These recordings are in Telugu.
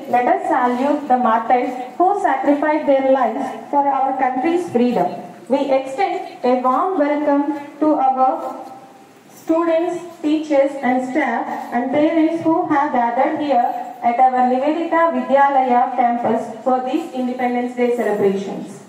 let us salute the martyrs who sacrificed their lives for our country's freedom. We extend a warm welcome to our students, teachers and staff and parents who have gathered here at our Nivedita Vidyalaya campus for these Independence Day celebrations.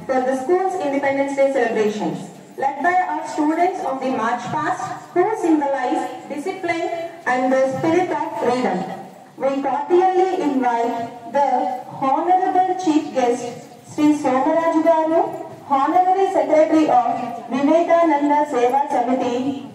For the school's Independence Day celebrations, led by our students of the March Past who symbolize discipline and the spirit of freedom. We cordially invite the Honorable Chief Guest, Sri Somaraju Garu, Honorary Secretary of Vivekananda Seva Samiti,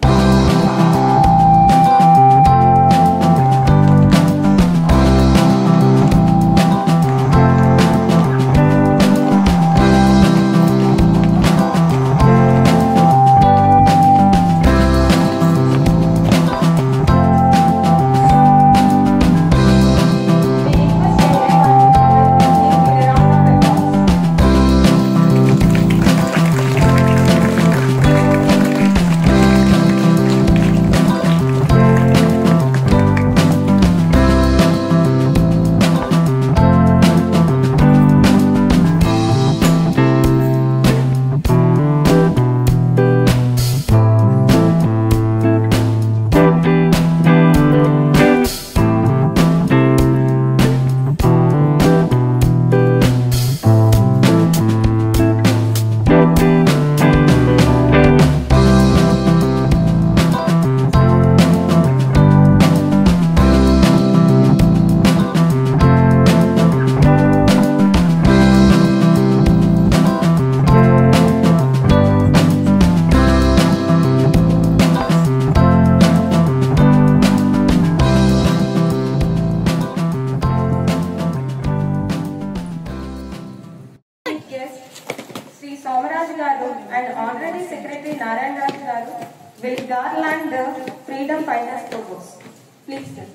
Somaraju Garu and Honorary Secretary Narayan Raju Garu will garland the Freedom Fighters logos. Please sir.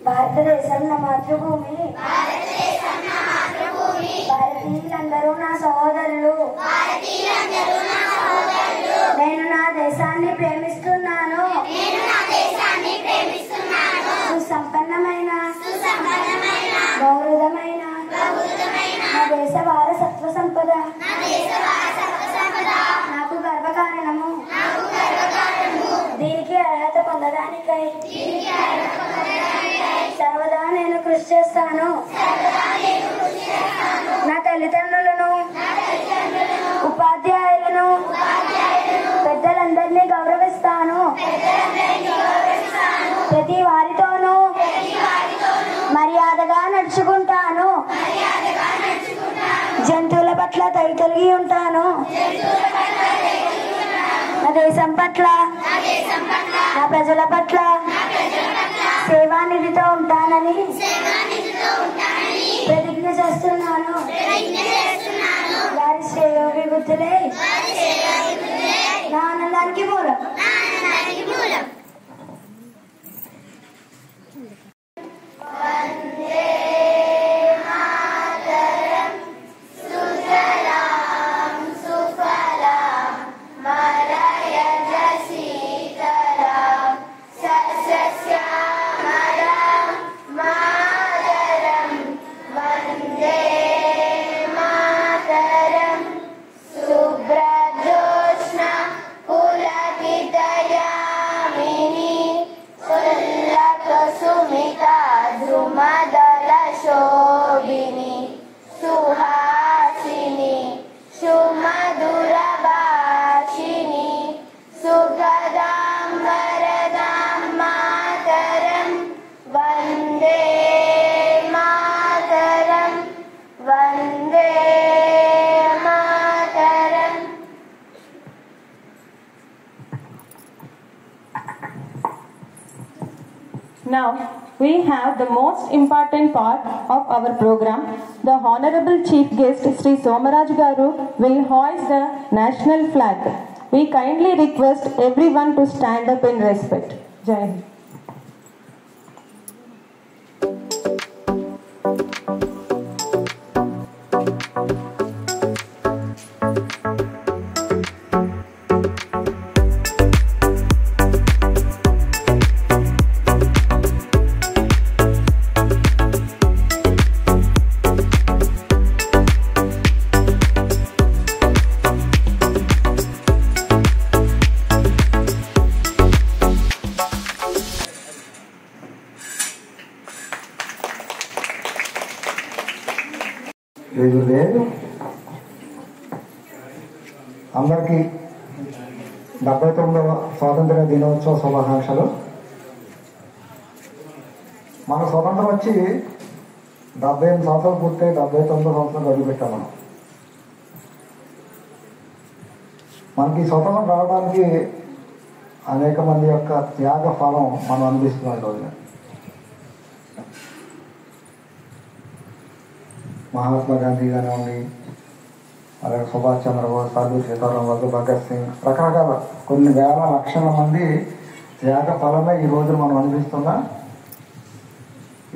భారతదేశం నా మాతృభూమి. భారతీయులందరూ నా సహోదరులు. నేను నా దేశాన్ని ప్రేమిస్తున్నాను. సుసంపన్నమైన గౌరవమైన నా దేశ వారసత్వ సంపద నాకు గర్వకారణము. దీనికి అర్హత పొందడానికై సర్వదా నేను కృషి చేస్తాను. నా తల్లిదండ్రులను, ఉపాధ్యాయులను, పెద్దలందరినీ గౌరవిస్తాను. ప్రతి వారితోనూ మర్యాదగా నడుచుకుంటాను. జంతువుల పట్ల దయ కలిగి ఉంటాను. నా దేశం పట్ల, నా ప్రజల పట్ల సేవానిధితో ఉంటానని ప్రతిజ్ఞ చేస్తున్నాను. వారి శ్రేయోభివృద్ధులే నా ఆనందానికి మూలం. Now, we have the most important part of our program. The Honorable Chief Guest Sri Somaraj Garu will hoist the national flag. We kindly request everyone to stand up in respect. Jai Hind. లేదు అందరికీ 79వ స్వాతంత్ర దినోత్సవ శుభాకాంక్షలు. మన స్వతంత్రం వచ్చి 78 సంవత్సరాలు పూర్తయి 79 సంవత్సరాలు అడుగుపెట్టాం. మనకి స్వతంత్రం రావడానికి అనేక మంది యొక్క త్యాగ ఫలం మనం అందిస్తున్నాం. రోజున మహాత్మా గాంధీ కానివ్వండి, అలాగే సుభాష్ చంద్రబోస్, సాధు సీతారాం, భగత్ సింగ్, రకరకాల కొన్ని వేల లక్షల మంది త్యాగ ఫలమే ఈ రోజున మనం అనిపిస్తున్న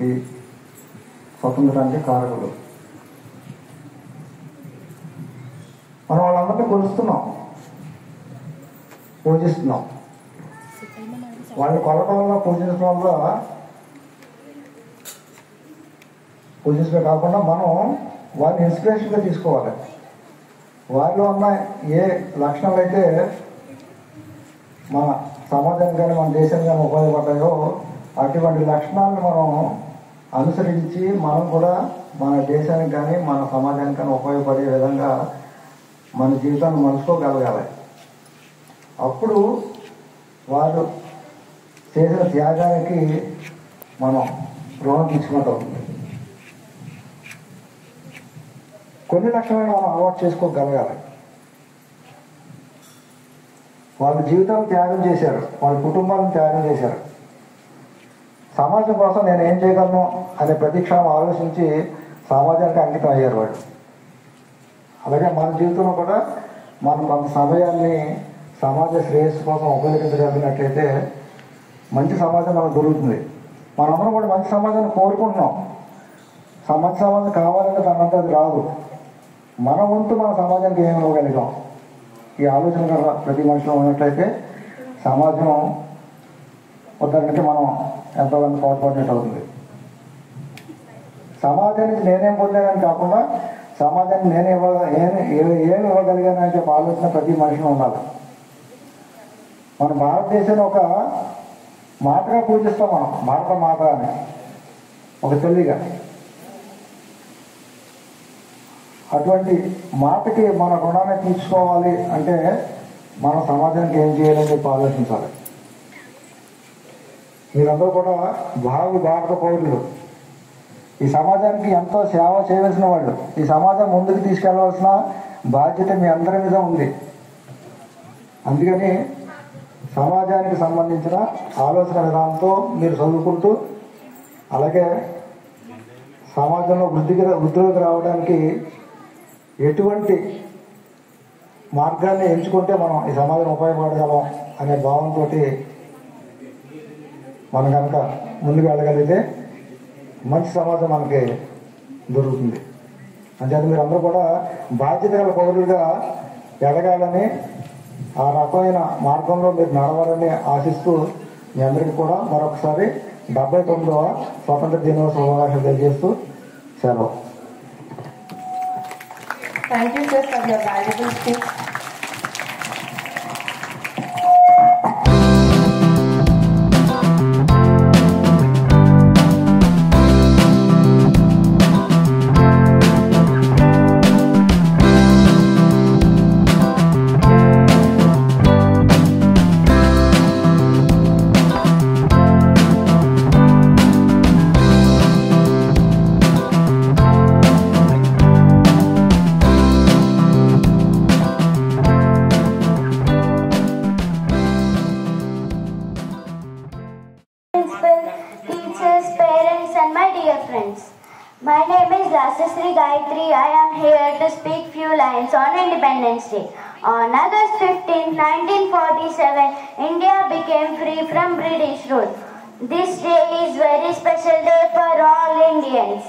ఈ స్వతంత్రానికి కారకులు. మనం వాళ్ళందరినీ కొలుస్తున్నాం, పూజిస్తున్నాం. వాళ్ళని కొలటం వల్ల పూజించడం వల్ల పూజించడమే కాకుండా మనం వారిని ఇన్స్పిరేషన్గా తీసుకోవాలి. వారిలో ఉన్న ఏ లక్షణాలు అయితే మన సమాజానికి కానీ మన దేశానికి కానీ ఉపయోగపడ్డాయో అటువంటి లక్షణాలను మనం అనుసరించి మనం కూడా మన దేశానికి కానీ మన సమాజానికి కానీ ఉపయోగపడే విధంగా మన జీవితాన్ని మలుచుకోగలగాలి. అప్పుడు వారు చేసిన త్యాగానికి మనం రుణం తీసుకున్నట్టు అవుతుంది. కొన్ని లక్షణాలు మనం అలవాటు చేసుకోగలగాలి. వాళ్ళ జీవితాలు త్యాగం చేశారు, వాళ్ళ కుటుంబాలను త్యాగం చేశారు. సమాజం కోసం నేను ఏం చేయగలను అనే ప్రతి క్షణం ఆలోచించి సమాజానికి అంకితం అయ్యారు వాళ్ళు. అలాగే మన జీవితంలో కూడా మనం కొంత సమయాన్ని సమాజ శ్రేయస్సు కోసం ఉపయోగించగలిగినట్లయితే మంచి సమాజం మనకు దొరుకుతుంది. మనందరం కూడా మంచి సమాజాన్ని కోరుకుంటున్నాం. మంచి సమాజం కావాలంటే దానంతా అది రాదు. మన వంతు మన సమాజానికి ఏమి ఇవ్వగలిగాం, ఈ ఆలోచన కనుక ప్రతి మనిషిలో ఉన్నట్లయితే సమాజం ఉద్ధరణకి మనం ఎంతోమంది తోడ్పడినట్టు అవుతుంది. సమాజానికి నేనేం పొందానని కాకుండా సమాజానికి ఏమి ఇవ్వగలిగానని చెప్పి ఆలోచన ప్రతి మనిషిలో ఉండాలి. మన భారతదేశాన్ని ఒక మాటగా పూజిస్తాం, మనం భారత మాత అని, ఒక తల్లిగా. అటువంటి మాటకి మన రుణాన్ని తీర్చుకోవాలి అంటే మన సమాజానికి ఏం చేయాలని చెప్పి ఆలోచించాలి. మీరందరూ కూడా భారత పౌరులు, ఈ సమాజానికి ఎంతో సేవ చేయవలసిన వాళ్ళు, ఈ సమాజం ముందుకు తీసుకెళ్లవలసిన బాధ్యత మీ అందరి మీద ఉంది. అందుకని సమాజానికి సంబంధించిన ఆలోచన విధానంతో మీరు చదువుకుంటూ, అలాగే సమాజంలో వృద్ధిలోకి రావడానికి ఎటువంటి మార్గాన్ని ఎంచుకుంటే మనం ఈ సమాజం ఉపయోగపడగలం అనే భావంతో మనం కనుక ముందుకు వెళ్ళగలిగితే మంచి సమాజం మనకి దొరుకుతుంది. అంతేకాదు మీరు అందరూ కూడా బాధ్యత గల పౌరులుగా ఎదగాలని, ఆ రకమైన మార్గంలో మీరు నడవాలని ఆశిస్తూ మీ అందరికీ కూడా మరొకసారి 79వ స్వాతంత్ర దినోత్సవ శుభాకాంక్షలు తెలియజేస్తూ సెలవు. Thank you, sir, for your valuable speech. Teachers, parents and my dear friends. My name is Rasasri Gayatri. I am here to speak few lines on Independence Day. On August 15, 1947, India became free from British rule. This day is very special day for all Indians.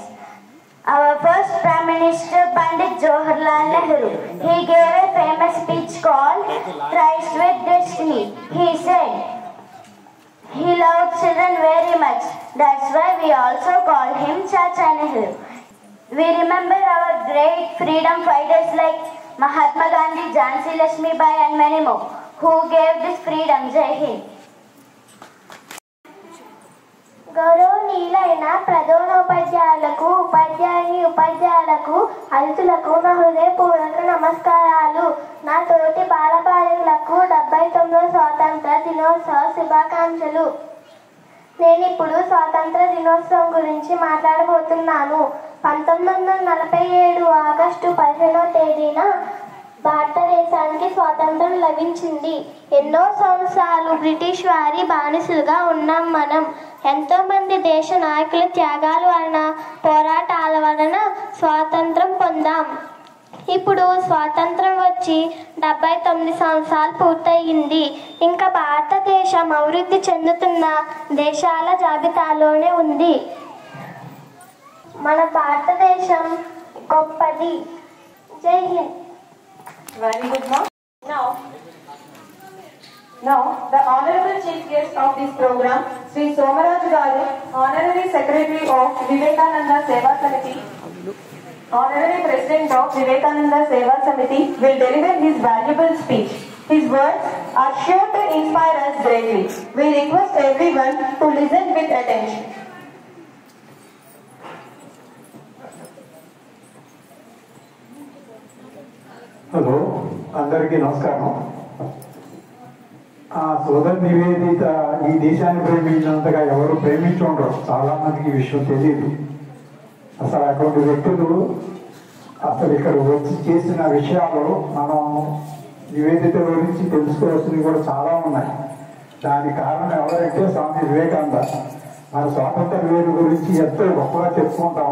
Our first Prime Minister Pandit Jawaharlal Nehru, he gave a famous speech called Tryst with Destiny. He said, he loved children very much. That's why we also call him Chacha Nehru. We remember our great freedom fighters like Mahatma Gandhi, Jhansi Lakshmibai and many more who gave this freedom. Jai Hind. గౌరవనీయులైన ప్రధానోపాధ్యాయులకు, ఉపాధ్యాయులకు, అతిథులకు నా హృదయపూర్వక నమస్కారాలు. నా తోటి బాలబాలికలకు 79వ స్వాతంత్ర దినోత్సవ శుభాకాంక్షలు. నేను ఇప్పుడు స్వాతంత్ర దినోత్సవం గురించి మాట్లాడబోతున్నాను. 1947 ఆగస్టు 15వ తేదీన భారతదేశానికి స్వాతంత్రం లభించింది. ఎన్నో సంవత్సరాలు బ్రిటిష్ వారి బానిసలుగా ఉన్నాం మనం. ఎంతో మంది దేశ నాయకుల త్యాగాల వలన, పోరాటాల వలన స్వాతంత్రం పొందాం. ఇప్పుడు స్వాతంత్రం వచ్చి 79 సంవత్సరాలు పూర్తయింది. ఇంకా భారతదేశం అభివృద్ధి చెందుతున్న దేశాల జాబితాలోనే ఉంది. మన భారతదేశం గొప్పది. జై Hind. Very good, ma'am. Now, the Honorable Chief Guest of this program, Sri Somaraj Garu, Honorary Secretary of Vivekananda Seva Samiti, Honorary President of Vivekananda Seva Samiti, will deliver his valuable speech. His words are sure to inspire us greatly. We request everyone to listen with attention. Hello, అందరికీ నమస్కారం. సోదరు నివేదిత ఈ దేశాన్ని ప్రేమించినంతగా ఎవరు ప్రేమించుండరు. చాలా మందికి ఈ విషయం తెలియదు. అసలు అటువంటి వ్యక్తులు అసలు ఇక్కడ వచ్చి చేసిన విషయాలు మనం నివేదిత గురించి తెలుసుకోవాల్సినవి కూడా చాలా ఉన్నాయి. దానికి కారణం ఎవరంటే స్వామి వివేకానంద. మన స్వాతంత్ర వేరు గురించి ఎంతో గొప్పగా చెప్పుకుంటాం.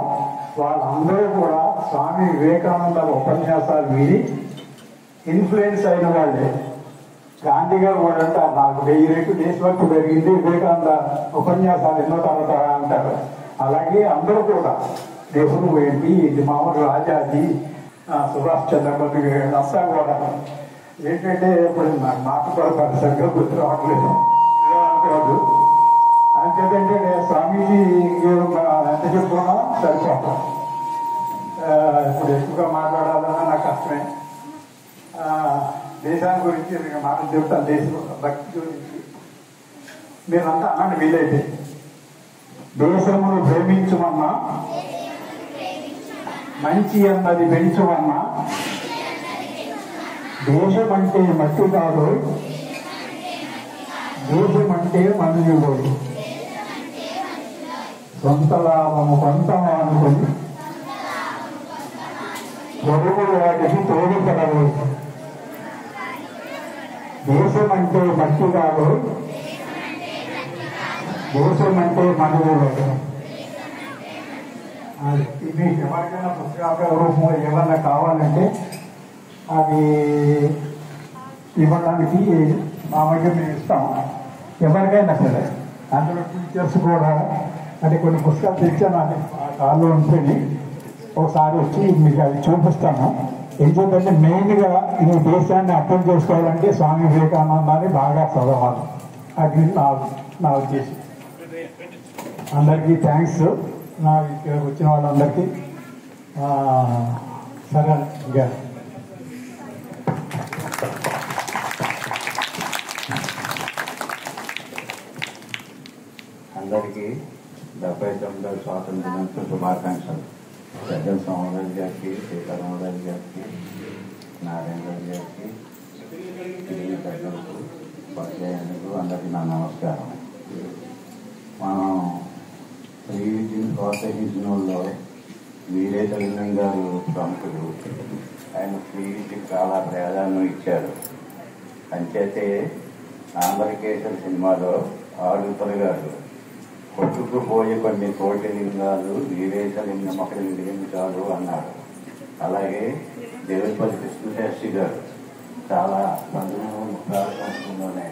వాళ్ళందరూ కూడా స్వామి వివేకానంద ఉపన్యాసాలు విని ఇన్ఫ్లుయెన్స్ అయిన వాళ్ళే. గాంధీ గారు కూడా అంటారు, నాకు 1000 రెట్లు దేశభక్తి పెరిగింది వివేకానంద ఉపన్యాసాలు ఎన్నో తర్వాత అంటారు. అలాగే అందరూ కూడా నెహ్రూ ఏంటి, ఇది మామూలు రాజాజీ, సుభాష్ చంద్రబోస్ అంతా కూడా ఏంటంటే ఇప్పుడు నాకు మాట కూడా సరిగ్గా గుర్తు రావట్లేదు కాదు. అంతేంటే స్వామీజీ ఎంత చెప్పుకున్నా సరిపోతాం. ఇప్పుడు ఎక్కువగా మాట్లాడాలన్నా నాకు కష్టమే. దేశాన్ని గురించి మాటలు చెప్తాను. దేశం భక్తి గురించి మీరంతా అన్నాను వీలైతే. దేశమును ప్రేమించమన్నా, మంచి అన్నది పెంచమన్నా, దేశం అంటే మట్టి కాదు, దేశం అంటే మనుషుడు, సొంత లాభము కొంతము అనుకుని పొరుగు వాటికి తోడుపడలేదు. దేశం అంటే మట్టి కాదు, దేశం అంటే మనుషుడు. మీకు ఎవరికైనా పుస్తకాల రూపంలో ఏమన్నా కావాలంటే అది ఇవ్వడానికి మామూలుగా మేము ఇస్తాం ఎవరికైనా సరే. అందులో టీచర్స్ కూడా అంటే కొన్ని పుస్తకాలు తెచ్చాను, అది ఆ కాల్లో ఉంటుంది. ఒకసారి వచ్చి మీకు అది చూపిస్తాను. ఎందుకంటే మెయిన్గా ఈ దేశాన్ని అర్థం చేసుకోవాలంటే స్వామి వివేకానందాన్ని బాగా చదవాలి. అది నా ఉద్దేశం. అందరికీ థ్యాంక్స్. నా ఇక్కడికి వచ్చిన వాళ్ళందరికీ. సరే ఇంకా అందరికీ 79వ స్వాతంత్ర దినోత్సవ శుభాకాంక్షలు. సజ్జల సోమరాజు గారికి, సీతారామరాజు గారికి, నారాయణరాజు గారికి, తిరిగి ప్రజలకు, ఉపాధ్యాయులకు అందరికీ నా నమస్కారం. మనం ఫ్రీ విద్యను ప్రోత్సహించిన వాళ్ళు వీరేశలింగం గారు ప్రముఖులు. ఆయన ఫ్రీ విద్యకు చాలా ప్రాధాన్యం ఇచ్చారు. అంచేతే ఆంధ్రకేశ్వర సినిమాలో ఆడుపరి గారు కొట్టుకుపోయే కొన్ని కోటి లింగాలు వీరేశలింగం ఒకటి లింగాలు అన్నాడు. అలాగే దేవులపల్లి కృష్ణశాస్త్రి గారు చాలా 1930 సంవత్సరంలోనే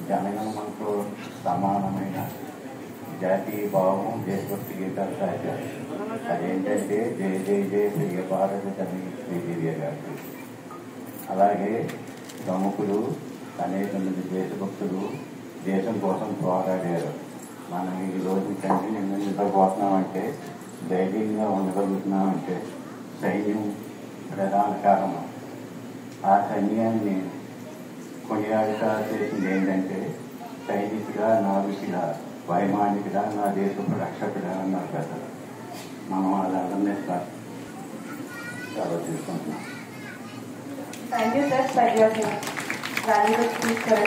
జనగణమనకు సమానమైన జాతీయ భావం దేశభక్తి గీతాలు రాశారు. అదేంటంటే జయ జయ జయ ప్రియ భారత తల్లి శ్రీదేవి గారికి. అలాగే ప్రముఖులు అనేక మంది దేశభక్తులు దేశం కోసం పోరాడారు. మనం ఈ రోజు కంటిన్యూ నిద్రపోతున్నామంటే, ధైర్యంగా ఉండగలుగుతున్నామంటే సైన్యం ప్రధాన కారణం. ఆ సైన్యాన్ని కొనియాడుతా చేసింది ఏంటంటే సైనికుడా, నావికుడా, వైమానికుడా, నా దేశపు రక్షకుడా అన్నారు కదా. మనం అదన్నీ చాలా తీసుకుంటున్నాం. Thank you, sir, for your valuable speech, sir.